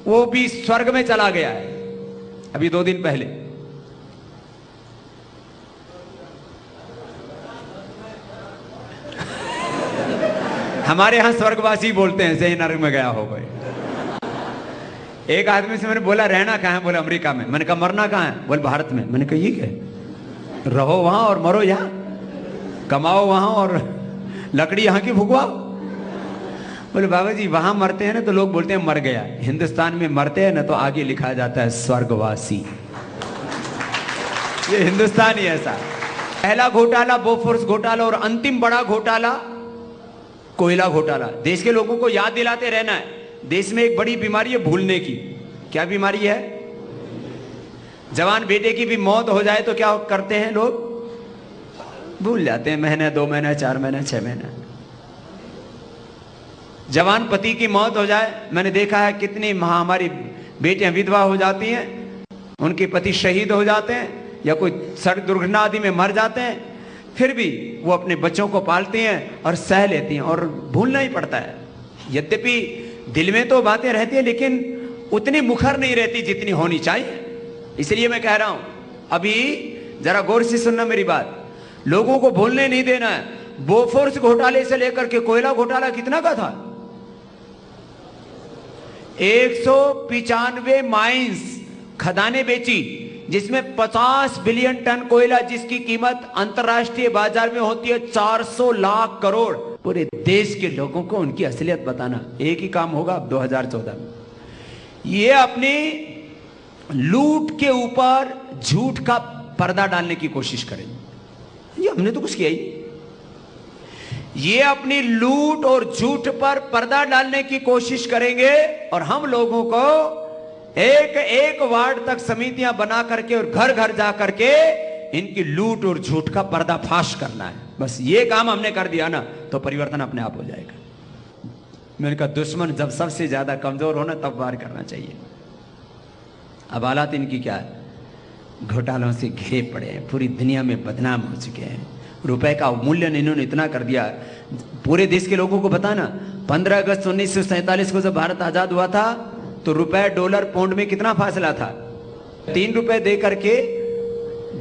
वो भी स्वर्ग में चला गया है अभी 2 दिन पहले। हमारे यहां स्वर्गवासी बोलते हैं, सही नरक में गया हो भाई। एक आदमी से मैंने बोला रहना कहां है? बोला अमेरिका में। मैंने कहा मरना कहां है? बोले भारत में। मैंने कहा ये क्या, रहो वहां और मरो यहां, कमाओ वहां और लकड़ी यहां की फुकवाओ। बोले बाबा जी वहां मरते हैं ना तो लोग बोलते हैं मर गया, हिंदुस्तान में मरते हैं ना तो आगे लिखा जाता है स्वर्गवासी। ये हिंदुस्तान ही ऐसा। पहला घोटाला बोफोर्स घोटाला और अंतिम बड़ा घोटाला कोयला घोटाला। देश के लोगों को याद दिलाते रहना है, देश में एक बड़ी बीमारी है भूलने की। क्या बीमारी है? जवान बेटे की भी मौत हो जाए तो क्या करते हैं लोग? भूल जाते हैं, महीने 2 महीने 4 महीने 6 महीने। जवान पति की मौत हो जाए, मैंने देखा है कितनी हमारी बेटियां विधवा हो जाती हैं, उनके पति शहीद हो जाते हैं या कोई सड़क दुर्घटना आदि में मर जाते हैं, फिर भी वो अपने बच्चों को पालती हैं और सह लेती हैं और भूलना ही पड़ता है। यद्यपि दिल में तो बातें रहती है लेकिन उतनी मुखर नहीं रहती जितनी होनी चाहिए। इसलिए मैं कह रहा हूं अभी जरा गौर से सुनना मेरी बात, लोगों को भूलने नहीं देना है। बोफोर्स घोटाले से लेकर के कोयला घोटाला कितना का था? 195 माइंस खदानें बेची जिसमें 50 बिलियन टन कोयला, जिसकी कीमत अंतरराष्ट्रीय बाजार में होती है 400 लाख करोड़। पूरे देश के लोगों को उनकी असलियत बताना, एक ही काम होगा अब 2014 में। ये अपनी लूट के ऊपर झूठ का पर्दा डालने की कोशिश करेंगे। ये हमने तो कुछ किया ही। ये अपनी लूट और झूठ पर पर्दा डालने की कोशिश करेंगे और हम लोगों को एक एक वार्ड तक समितियां बना करके और घर घर जा करके इनकी लूट और झूठ का पर्दाफाश करना है। बस ये काम हमने कर दिया ना तो परिवर्तन अपने आप हो जाएगा। मैंने कहा दुश्मन जब सबसे ज्यादा कमजोर हो ना तब वार करना चाहिए। अब हालात इनकी क्या है? घोटालों से घिरे पड़े हैं, पूरी दुनिया में बदनाम हो चुके हैं। रुपए का अवमूल्यन इन्होंने इतना कर दिया। पूरे देश के लोगों को बताना, 15 अगस्त 1947 को जब भारत आजाद हुआ था तो रुपए डॉलर पौंड में कितना फासला था? 3 रुपए दे करके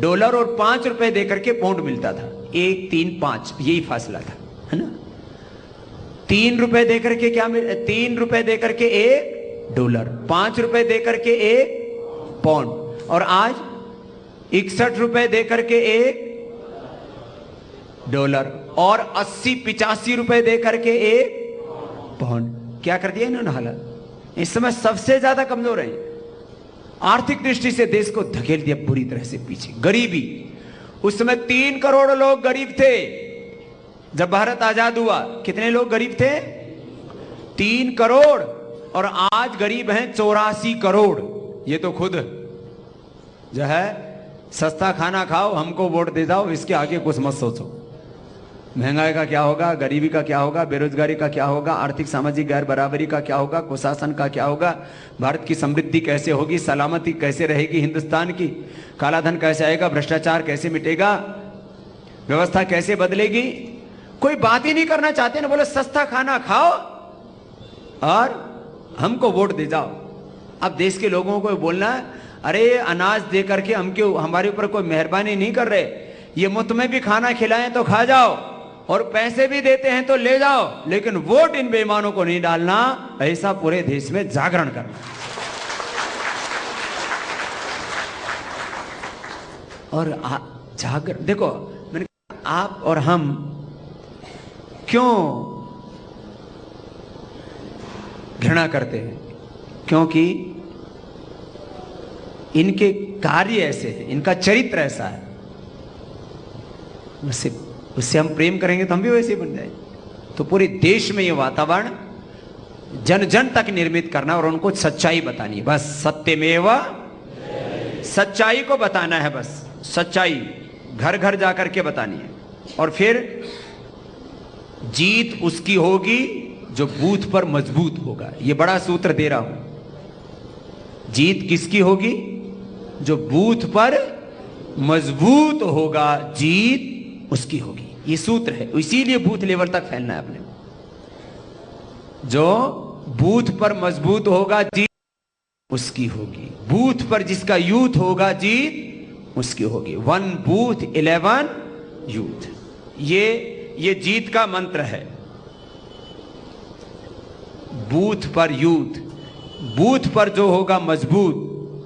डॉलर और 5 रुपए दे करके पौंड मिलता था। 1 3 5 यही फासला था, है ना? 3 रुपए दे करके क्या मिल, 3 रुपए दे करके 1 डॉलर, 5 रुपए दे करके 1 पौंड, और आज 61 रुपए दे करके 1 डॉलर और 80-85 रुपए दे करके 1 पौंड। क्या कर दिया इन्होंने हालत? इस समय सबसे ज्यादा कमजोर है। आर्थिक दृष्टि से देश को धकेल दिया पूरी तरह से पीछे। गरीबी, उस समय 3 करोड़ लोग गरीब थे जब भारत आजाद हुआ। कितने लोग गरीब थे? 3 करोड़, और आज गरीब हैं 84 करोड़। ये तो खुद जो है सस्ता खाना खाओ, हमको वोट दे जाओ, इसके आगे कुछ मत सोचो। महंगाई का क्या होगा, गरीबी का क्या होगा, बेरोजगारी का क्या होगा, आर्थिक सामाजिक गैर बराबरी का क्या होगा, कुशासन का क्या होगा, भारत की समृद्धि कैसे होगी, सलामती कैसे रहेगी हिंदुस्तान की, काला धन कैसे आएगा, भ्रष्टाचार कैसे मिटेगा, व्यवस्था कैसे बदलेगी, कोई बात ही नहीं करना चाहते ना। बोले सस्ता खाना खाओ और हमको वोट दे जाओ। अब देश के लोगों को बोलना है अरे अनाज दे करके हमारे ऊपर कोई मेहरबानी नहीं कर रहे, ये मुफ्त में भी खाना खिलाएं तो खा जाओ और पैसे भी देते हैं तो ले जाओ, लेकिन वोट इन बेईमानों को नहीं डालना। ऐसा पूरे देश में जागरण करना। और जागरण देखो, मैंने कहा आप और हम क्यों घृणा करते हैं? क्योंकि इनके कार्य ऐसे हैं, इनका चरित्र ऐसा है। उससे हम प्रेम करेंगे तो हम भी वैसे बन जाएंगे। तो पूरे देश में ये वातावरण जन जन तक निर्मित करना और उनको सच्चाई बतानी है। बस सत्यमेव, सच्चाई को बताना है। बस सच्चाई घर घर जाकर के बतानी है। और फिर जीत उसकी होगी जो बूथ पर मजबूत होगा। ये बड़ा सूत्र दे रहा हूं। जीत किसकी होगी? जो बूथ पर मजबूत होगा, जीत उसकी होगी। ये सूत्र है, इसीलिए बूथ लेवल तक फैलना है अपने। जो बूथ पर मजबूत होगा, जीत उसकी होगी। बूथ पर जिसका यूथ होगा जीत उसकी होगी। 1 बूथ 11 यूथ, ये जीत का मंत्र है। बूथ पर यूथ, बूथ पर जो होगा मजबूत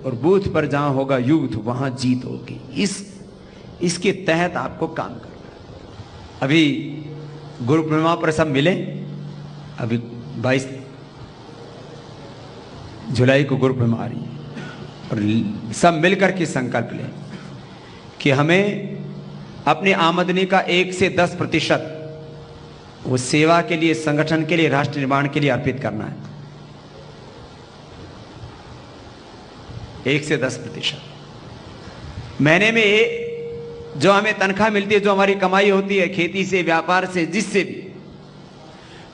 और बूथ पर जहां होगा यूथ वहां जीत होगी। इसके तहत आपको काम करना। अभी गुरु पूर्णिमा पर सब मिले। अभी 22 जुलाई को गुरु पूर्णिमा आ रही है और सब मिलकर के संकल्प लें कि हमें अपनी आमदनी का 1 से 10% वो सेवा के लिए, संगठन के लिए, राष्ट्र निर्माण के लिए अर्पित करना है। 1 से 10%। महीने में जो हमें तनख्वाह मिलती है, जो हमारी कमाई होती है खेती से, व्यापार से, जिससे भी,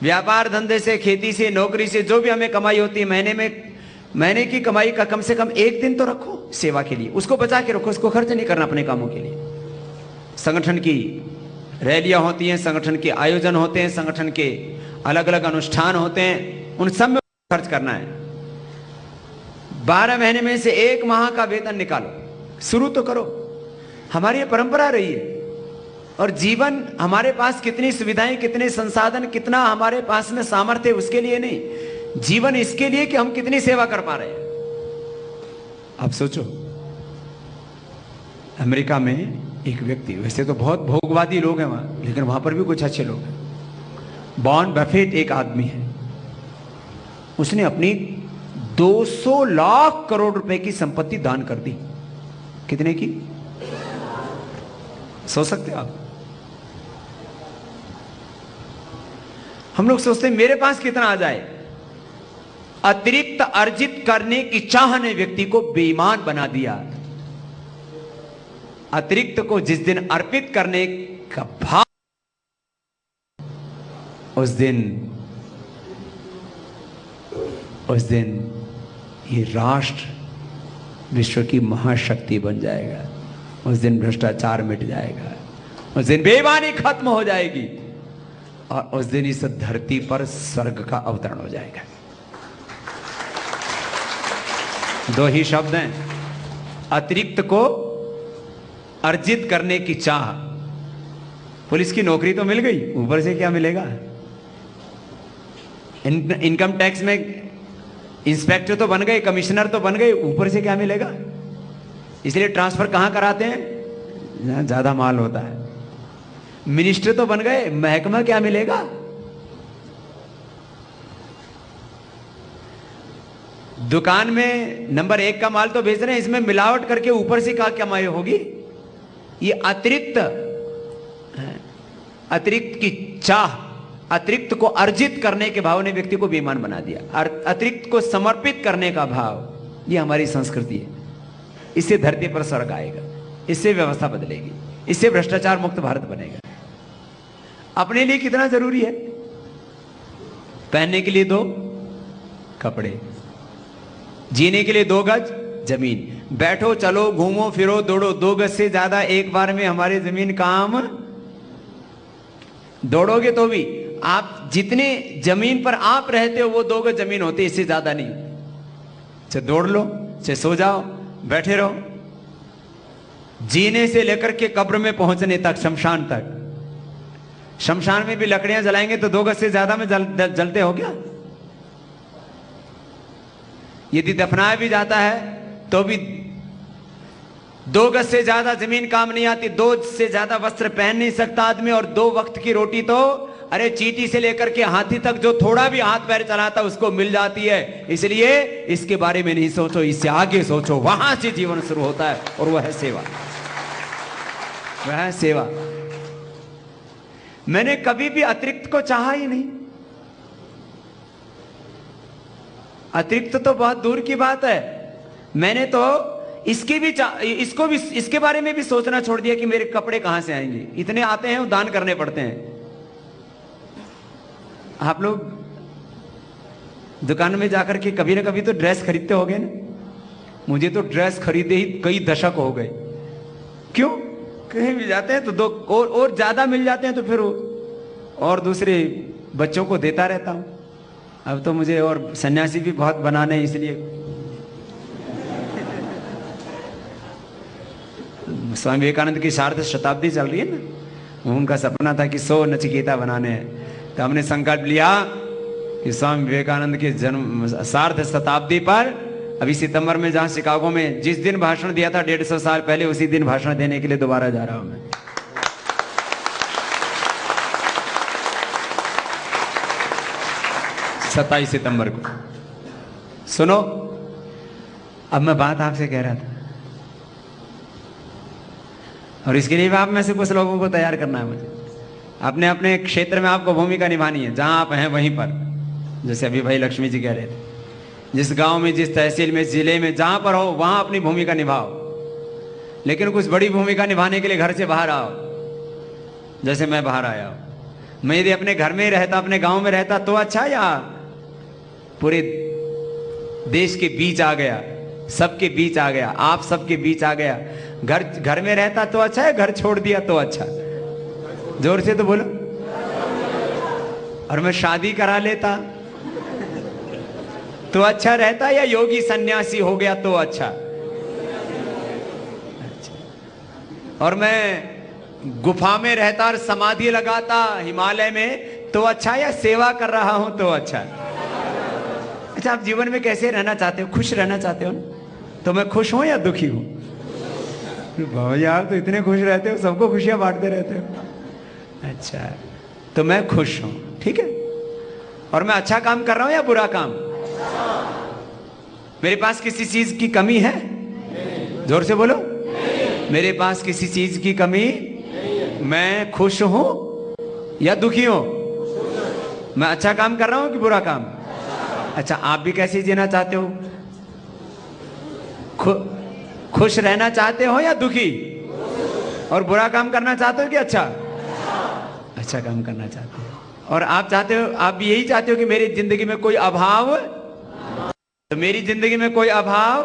व्यापार धंधे से, खेती से, नौकरी से, जो भी हमें कमाई होती है, महीने की कमाई का कम से कम 1 दिन तो रखो सेवा के लिए। उसको बचा के रखो, उसको खर्च नहीं करना अपने कामों के लिए। संगठन की रैलियां होती हैं, संगठन के आयोजन होते हैं, संगठन के अलग अलग अनुष्ठान होते हैं, उन सब में खर्च करना है। 12 महीने में से 1 माह का वेतन निकालो, शुरू तो करो। हमारी ये परंपरा रही है। और जीवन, हमारे पास कितनी सुविधाएं, कितने संसाधन, कितना हमारे पास में सामर्थ्य, उसके लिए नहीं, जीवन इसके लिए कि हम कितनी सेवा कर पा रहे हैं। आप सोचो, अमेरिका में एक व्यक्ति, वैसे तो बहुत भोगवादी लोग हैं वहां, लेकिन वहां पर भी कुछ अच्छे लोग हैं। वॉरेन बफेट एक आदमी है, उसने अपनी 200 लाख करोड़ रुपए की संपत्ति दान कर दी। कितने की? सोच सकते हो आप? हम लोग सोचते हैं मेरे पास कितना आ जाए। अतिरिक्त अर्जित करने की चाह ने व्यक्ति को बेईमान बना दिया। अतिरिक्त को जिस दिन अर्पित करने का भाव, उस दिन ये राष्ट्र विश्व की महाशक्ति बन जाएगा। उस दिन भ्रष्टाचार मिट जाएगा, उस दिन बेईमानी खत्म हो जाएगी और उस दिन इस धरती पर स्वर्ग का अवतरण हो जाएगा। 2 ही शब्द हैं, अतिरिक्त को अर्जित करने की चाह। पुलिस की नौकरी तो मिल गई, ऊपर से क्या मिलेगा? इनकम टैक्स में इंस्पेक्टर तो बन गए, कमिश्नर तो बन गए, ऊपर से क्या मिलेगा? इसलिए ट्रांसफर कहां कराते हैं? जहां ज्यादा माल होता है। मिनिस्टर तो बन गए, महकमा क्या मिलेगा? दुकान में नंबर 1 का माल तो बेच रहे हैं, इसमें मिलावट करके ऊपर से क्या कमाई होगी? ये अतिरिक्त की चाह, अतिरिक्त को अर्जित करने के भाव ने व्यक्ति को बेईमान बना दिया। अतिरिक्त को समर्पित करने का भाव, ये हमारी संस्कृति है। इससे धरती पर स्वर्ग आएगा, इससे व्यवस्था बदलेगी, इससे भ्रष्टाचार मुक्त भारत बनेगा। अपने लिए कितना जरूरी है? पहनने के लिए 2 कपड़े, जीने के लिए 2 गज जमीन। बैठो, चलो, घूमो फिरो, दौड़ो, 2 गज से ज्यादा एक बार में हमारी जमीन काम, दौड़ोगे तो भी आप जितने जमीन पर आप रहते हो वो 2 गज जमीन होती है, इससे ज्यादा नहीं। चाहे दौड़ लो, चाहे सो जाओ, बैठे रहो। जीने से लेकर के कब्र में पहुंचने तक, शमशान तक। शमशान में भी लकड़ियां जलाएंगे तो 2 गज से ज्यादा में जलते हो क्या? यदि दफनाया भी जाता है तो भी 2 गज से ज्यादा जमीन काम नहीं आती। 2 से ज्यादा वस्त्र पहन नहीं सकता आदमी, और 2 वक्त की रोटी तो, अरे चींटी से लेकर के हाथी तक जो थोड़ा भी हाथ पैर चलाता उसको मिल जाती है। इसलिए इसके बारे में नहीं सोचो, इससे आगे सोचो। वहां से जीवन शुरू होता है और वह है सेवा, वह है सेवा। मैंने कभी भी अतिरिक्त को चाहा ही नहीं। अतिरिक्त तो बहुत दूर की बात है। मैंने तो इसके बारे में भी सोचना छोड़ दिया कि मेरे कपड़े कहां से आएंगे। इतने आते हैं, वो दान करने पड़ते हैं। आप लोग दुकान में जाकर के कभी ना कभी तो ड्रेस खरीदते होगे ना? मुझे तो ड्रेस खरीदे ही कई दशक हो गए। क्यों? कहीं भी जाते हैं तो 2 और ज्यादा मिल जाते हैं तो फिर और दूसरे बच्चों को देता रहता हूं। अब तो मुझे और सन्यासी भी बहुत बनाने हैं, इसलिए स्वामी विवेकानंद की सार्ध शताब्दी चल रही है ना, उनका सपना था कि 100 नचिकेता बनाने हैं। तो हमने संकल्प लिया कि स्वामी विवेकानंद के जन्म सार्ध शताब्दी पर अभी सितंबर में, जहां शिकागो में जिस दिन भाषण दिया था 150 साल पहले, उसी दिन भाषण देने के लिए दोबारा जा रहा हूं मैं। सत्ताईस सितंबर को। सुनो, अब मैं बात आपसे कह रहा था, और इसके लिए भी आप में से कुछ लोगों को तैयार करना है मुझे। अपने अपने क्षेत्र में आपको भूमिका निभानी है, जहां आप हैं वहीं पर। जैसे अभी भाई लक्ष्मी जी कह रहे थे, जिस गांव में, जिस तहसील में, जिले में, जहां पर हो वहां अपनी भूमिका निभाओ। लेकिन कुछ बड़ी भूमिका निभाने के लिए घर से बाहर आओ, जैसे मैं बाहर आया हूं। मैं यदि अपने घर में रहता, अपने गांव में रहता तो अच्छा, या पूरे देश के बीच आ गया, सबके बीच आ गया, आप सबके बीच आ गया? घर में रहता तो अच्छा है, घर छोड़ दिया तो अच्छा? जोर से तो बोलो। और मैं शादी करा लेता तो अच्छा रहता, या योगी सन्यासी हो गया तो अच्छा? और मैं गुफा में रहता और समाधि लगाता हिमालय में तो अच्छा, या सेवा कर रहा हूं तो अच्छा? अच्छा, आप जीवन में कैसे रहना चाहते हो? खुश रहना चाहते हो ना? तो मैं खुश हूं या दुखी हूं? बाबा यार तो इतने खुश रहते हो, सबको खुशियां बांटते रहते हो। अच्छा, तो मैं खुश हूं, ठीक है। और मैं अच्छा काम कर रहा हूं या बुरा काम? मेरे पास किसी चीज की कमी है? जोर से बोलो। मेरे पास किसी चीज की कमी? मैं खुश हूं या दुखी हूं? मैं अच्छा काम कर रहा हूं कि बुरा काम? अच्छा, आप भी कैसे जीना चाहते हो? खुश रहना चाहते हो या दुखी? और बुरा काम करना चाहते हो कि अच्छा? अच्छा काम करना चाहते हो। और आप चाहते हो, आप भी यही चाहते हो कि मेरी जिंदगी में कोई अभाव? तो मेरी जिंदगी में कोई अभाव,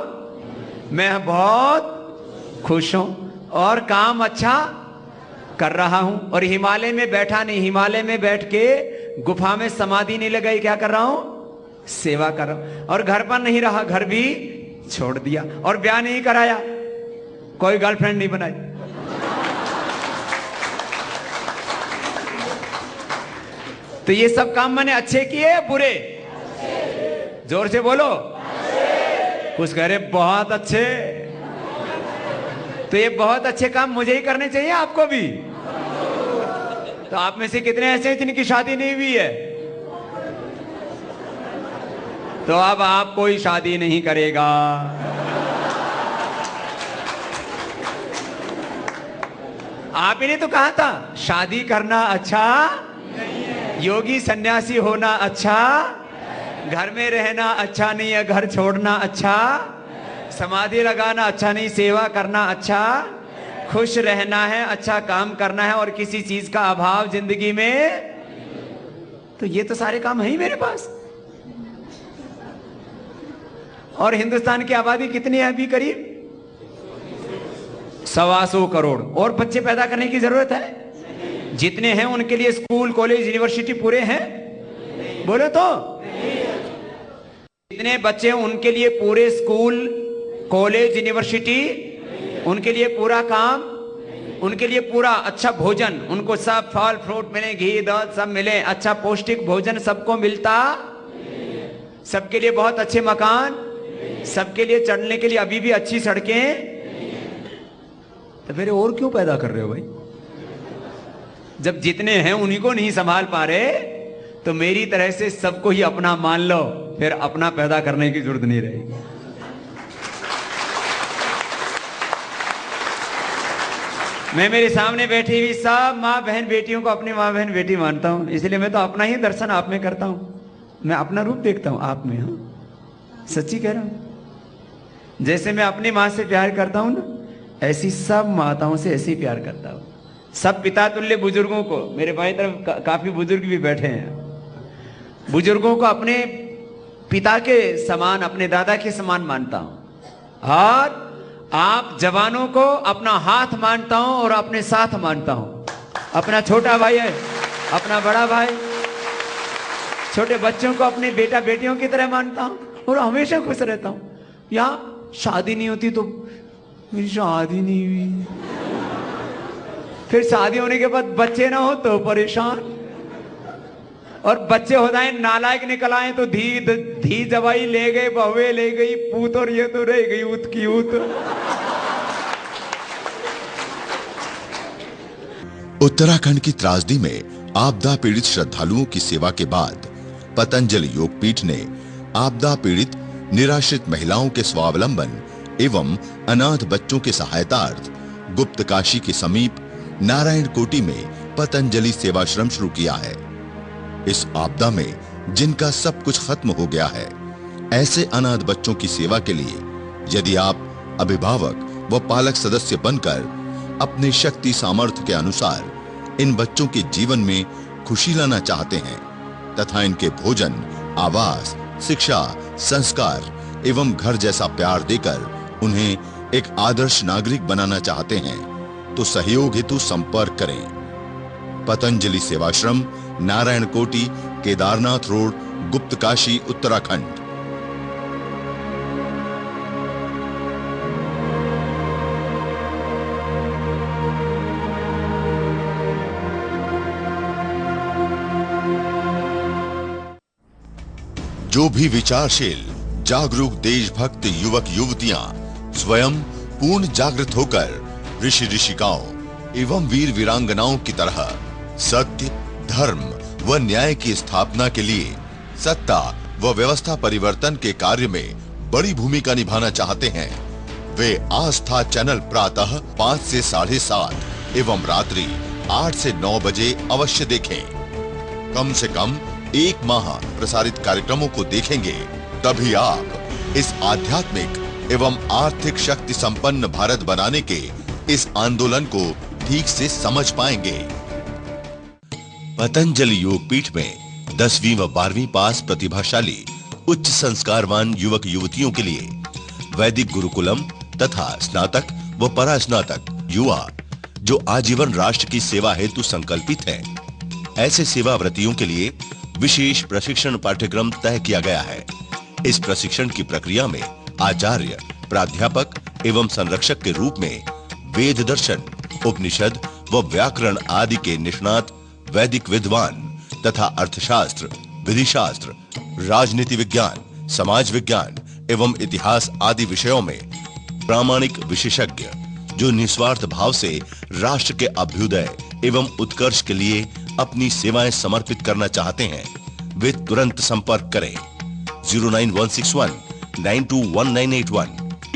मैं बहुत खुश हूं और काम अच्छा कर रहा हूं। और हिमालय में बैठा नहीं, हिमालय में बैठ के गुफा में समाधि नहीं लगाई, क्या कर रहा हूं? सेवा कर रहा हूं। और घर पर नहीं रहा, घर भी छोड़ दिया। और ब्याह नहीं कराया, कोई गर्लफ्रेंड नहीं बनाई। तो ये सब काम मैंने अच्छे किए बुरे? जोर से बोलो। कुछ कह रहे बहुत अच्छे। तो ये बहुत अच्छे काम मुझे ही करने चाहिए, आपको भी? तो आप में से कितने ऐसे हैं जिनकी शादी नहीं हुई है? तो अब आप कोई शादी नहीं करेगा। आप ही ने तो कहा था शादी करना अच्छा, योगी सन्यासी होना अच्छा, घर में रहना अच्छा नहीं है, घर छोड़ना अच्छा, समाधि लगाना अच्छा नहीं, सेवा करना अच्छा, खुश रहना है, अच्छा काम करना है, और किसी चीज का अभाव जिंदगी में। तो ये तो सारे काम है ही मेरे पास। और हिंदुस्तान की आबादी कितनी है अभी? करीब 125 करोड़। और बच्चे पैदा करने की जरूरत है? जितने हैं उनके लिए स्कूल, कॉलेज, यूनिवर्सिटी पूरे हैं? बोलो तो। जितने बच्चे हैं उनके लिए पूरे स्कूल, कॉलेज, यूनिवर्सिटी, उनके लिए पूरा काम, उनके लिए पूरा अच्छा भोजन, उनको सब फल फ्रूट मिले, घी दूध सब मिले, अच्छा पौष्टिक भोजन सबको मिलता, सबके लिए बहुत अच्छे मकान, सबके लिए चढ़ने के लिए अभी भी अच्छी सड़कें। तो फिर और क्यों पैदा कर रहे हो भाई? जब जितने हैं उन्हीं को नहीं संभाल पा रहे, तो मेरी तरह से सबको ही अपना मान लो, फिर अपना पैदा करने की जरूरत नहीं रहेगी। मैं मेरे सामने बैठी हुई सब माँ बहन बेटियों को अपनी माँ बहन बेटी मानता हूं, इसलिए मैं तो अपना ही दर्शन आप में करता हूं। मैं अपना रूप देखता हूं आप में। हाँ, सच्ची कह रहा हूं। जैसे मैं अपनी माँ से प्यार करता हूं ना, ऐसी सब माताओं से ऐसे ही प्यार करता हूं। सब पिता तुल्य बुजुर्गों को, मेरे बाएं तरफ काफी बुजुर्ग भी बैठे हैं, बुजुर्गों को अपने पिता के समान, अपने दादा के समान मानता हूं। और आप जवानों को अपना हाथ मानता हूं और अपने साथ मानता हूं। अपना छोटा भाई है, अपना बड़ा भाई, छोटे बच्चों को अपने बेटा बेटियों की तरह मानता हूं और हमेशा खुश रहता हूं। यहां शादी नहीं होती तो मेरी शादी नहीं हुई, फिर शादी होने के बाद बच्चे ना हो तो परेशान, और बच्चे हो जाए नालायक निकल आए तो धी जवाई ले गए, बहुए ले गई, पूत, और ये तो रह गई ऊत की ऊत। उत्तराखंड की त्रासदी में आपदा पीड़ित श्रद्धालुओं की सेवा के बाद पतंजलि योगपीठ ने आपदा पीड़ित निराश्रित महिलाओं के स्वावलंबन एवं अनाथ बच्चों के सहायतार्थ गुप्तकाशी के समीप नारायण कोटी में पतंजलि सेवाश्रम शुरू किया है। इस आपदा में जिनका सब कुछ खत्म हो गया है, ऐसे अनाथ बच्चों की सेवा के लिए यदि आप अभिभावक व पालक सदस्य बनकर अपने शक्ति सामर्थ्य के अनुसार इन बच्चों के जीवन में खुशी लाना चाहते हैं तथा इनके भोजन, आवास, शिक्षा, संस्कार एवं घर जैसा प्यार देकर उन्हें एक आदर्श नागरिक बनाना चाहते हैं तो सहयोग हेतु संपर्क करें। पतंजलि सेवाश्रम, नारायण कोटी, केदारनाथ रोड, गुप्तकाशी, उत्तराखंड। जो भी विचारशील, जागरूक, देशभक्त युवक युवतियां स्वयं पूर्ण जागृत होकर ऋषि ऋषिकाओं एवं वीर वीरांगनाओं की तरह सत्य, धर्म व न्याय की स्थापना के लिए सत्ता व व्यवस्था परिवर्तन के कार्य में बड़ी भूमिका निभाना चाहते हैं, वे आस्था चैनल प्रातः 5 से 7:30 एवं रात्रि 8 से 9 बजे अवश्य देखें। कम से कम 1 माह प्रसारित कार्यक्रमों को देखेंगे तभी आप इस आध्यात्मिक एवं आर्थिक शक्ति संपन्न भारत बनाने के इस आंदोलन को ठीक से समझ पाएंगे। पतंजलि योगपीठ में 10वीं व 12वीं पास प्रतिभाशाली उच्च संस्कारवान युवक युवतियों के लिए वैदिक गुरुकुलम तथा स्नातक व परास्नातक युवा जो आजीवन राष्ट्र की सेवा हेतु संकल्पित हैं, ऐसे सेवाव्रतियों के लिए विशेष प्रशिक्षण पाठ्यक्रम तय किया गया है। इस प्रशिक्षण की प्रक्रिया में आचार्य, प्राध्यापक एवं संरक्षक के रूप में वेद दर्शन, उपनिषद व व्याकरण आदि के निष्णात वैदिक विद्वान तथा अर्थशास्त्र, विधि शास्त्र, राजनीति विज्ञान, समाज विज्ञान एवं इतिहास आदि विषयों में प्रामाणिक विशेषज्ञ जो निस्वार्थ भाव से राष्ट्र के अभ्युदय एवं उत्कर्ष के लिए अपनी सेवाएं समर्पित करना चाहते हैं, वे तुरंत संपर्क करें। 09161 921981,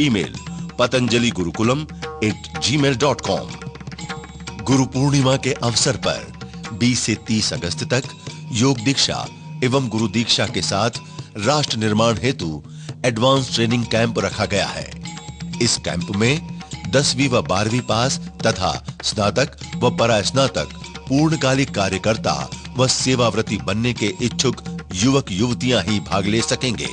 ईमेल patanjaligurukulam@gmail.com। गुरु पूर्णिमा के अवसर पर 20 से 30 अगस्त तक योग दीक्षा एवं गुरु दीक्षा के साथ राष्ट्र निर्माण हेतु एडवांस ट्रेनिंग कैंप रखा गया है। इस कैंप में 10वीं व 12वीं पास तथा स्नातक व परास्नातक पूर्णकालिक कार्यकर्ता व सेवाव्रती बनने के इच्छुक युवक युवतियां ही भाग ले सकेंगे।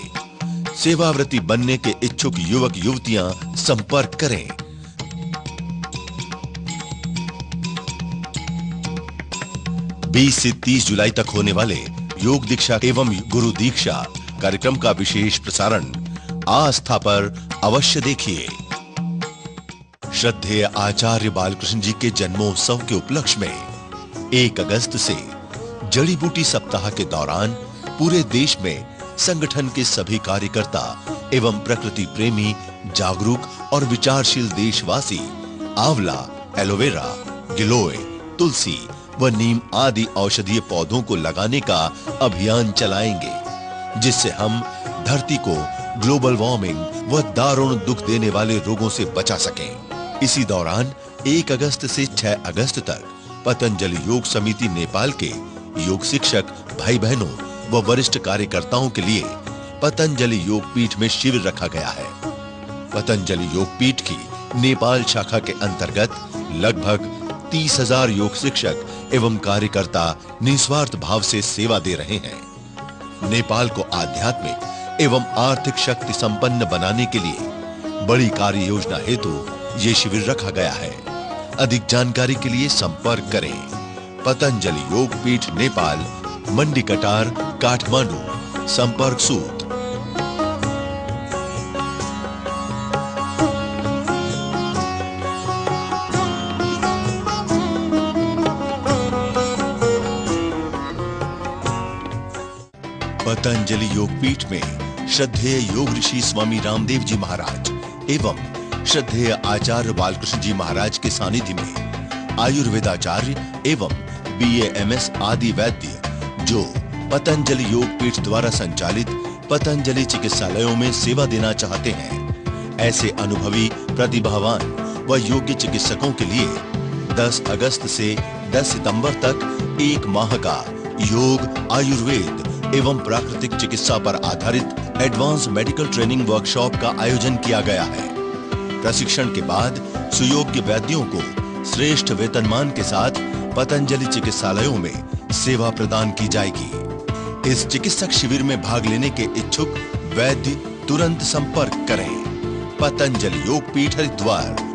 सेवाव्रती बनने के इच्छुक युवक युवतियां संपर्क करें। बीस से 30 जुलाई तक होने वाले योग दीक्षा एवं गुरु दीक्षा कार्यक्रम का विशेष प्रसारण आस्था पर अवश्य देखिए। श्रद्धेय आचार्य बालकृष्ण जी के जन्मोत्सव के उपलक्ष्य में 1 अगस्त से जड़ी बूटी सप्ताह के दौरान पूरे देश में संगठन के सभी कार्यकर्ता एवं प्रकृति प्रेमी, जागरूक और विचारशील देशवासी आंवला, एलोवेरा, गिलोय, तुलसी व नीम आदि औषधीय पौधों को लगाने का अभियान चलाएंगे, जिससे हम धरती को ग्लोबल वार्मिंग व दारुण दुख देने वाले रोगों से बचा सकें। इसी दौरान 1 अगस्त से 6 अगस्त तक पतंजलि योग समिति नेपाल के योग शिक्षक भाई बहनों व वरिष्ठ कार्यकर्ताओं के लिए पतंजलि योग पीठ में शिविर रखा गया है। पतंजलि योग पीठ की नेपाल शाखा के अंतर्गत लगभग 30,000 योग शिक्षक एवं कार्यकर्ता निस्वार्थ भाव से सेवा दे रहे हैं। नेपाल को आध्यात्मिक एवं आर्थिक शक्ति संपन्न बनाने के लिए बड़ी कार्य योजना हेतु ये शिविर रखा गया है। अधिक जानकारी के लिए संपर्क करें। पतंजलि योग पीठ नेपाल, मंडी कटार, काठमांडू। संपर्क सूत्र पतंजलि योगपीठ में श्रद्धेय योग ऋषि स्वामी रामदेव जी महाराज एवं श्रद्धेय आचार्य बालकृष्ण जी महाराज के सानिध्य में आयुर्वेदाचार्य एवं BAMS आदि वैद्य जो पतंजलि योगपीठ द्वारा संचालित पतंजलि चिकित्सालयों में सेवा देना चाहते हैं, ऐसे अनुभवी, प्रतिभावान व योग्य चिकित्सकों के लिए 10 अगस्त से 10 सितंबर तक 1 माह का योग, आयुर्वेद एवं प्राकृतिक चिकित्सा पर आधारित एडवांस मेडिकल ट्रेनिंग वर्कशॉप का आयोजन किया गया है। प्रशिक्षण के बाद सुयोग्य वैद्यों को श्रेष्ठ वेतनमान के साथ पतंजलि चिकित्सालयों में सेवा प्रदान की जाएगी। इस चिकित्सक शिविर में भाग लेने के इच्छुक वैद्य तुरंत संपर्क करें। पतंजलि योगपीठ हरिद्वार।